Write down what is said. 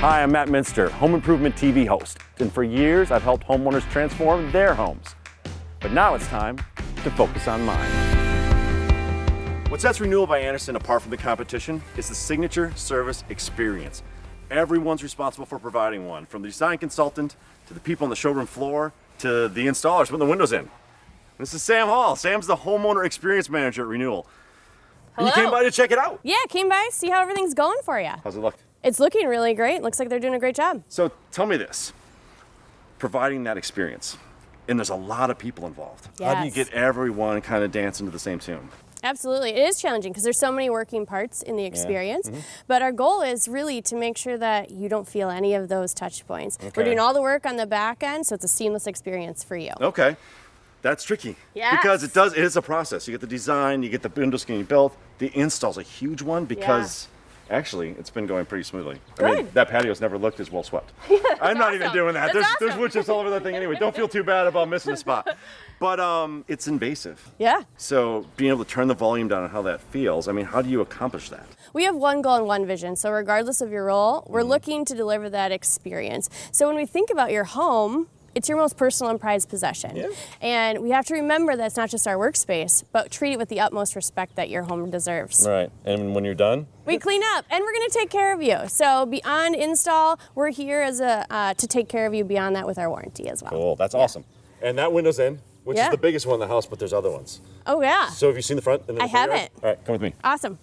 Hi, I'm Matt Muenster, Home Improvement TV host, and for years I've helped homeowners transform their homes. But now it's time to focus on mine. What sets Renewal by Andersen apart from the competition is the signature service experience. Everyone's responsible for providing one, from the design consultant to the people on the showroom floor to the installers putting the windows in. This is Sam Hall. Sam's the Homeowner Experience Manager at Renewal. And you came by to check it out. Yeah, came by, see how everything's going for you. How's it look? It's looking really great. Looks like they're doing a great job. So tell me this, providing that experience, and there's a lot of people involved. Yes. How do you get everyone kind of dancing to the same tune? Absolutely. It is challenging because there's so many working parts in the experience. But our goal is really to make sure that you don't feel any of those touch points. Okay. We're doing all the work on the back end, so it's a seamless experience for you. Okay. That's tricky. Yes. Because it is a process. You get the design, you get the windows getting built. The install's a huge one because actually it's been going pretty smoothly. I mean, Good. that patio's never looked as well swept. I'm not even doing that. There's wood chips all over that thing anyway. Don't feel too bad about missing a spot. But it's invasive. Yeah. So being able to turn the volume down on how that feels, I mean, how do you accomplish that? We have one goal and one vision. So regardless of your role, we're looking to deliver that experience. So when we think about your home, it's your most personal and prized possession. Yeah. And we have to remember that it's not just our workspace, but treat it with the utmost respect that your home deserves. Right. And when you're done? We clean up, and we're going to take care of you. So beyond install, we're here as to take care of you beyond that with our warranty as well. Cool. That's awesome. And that window's in, which is the biggest one in the house, but there's other ones. Oh, yeah. So have you seen the front? I haven't. All right, come with me. Awesome.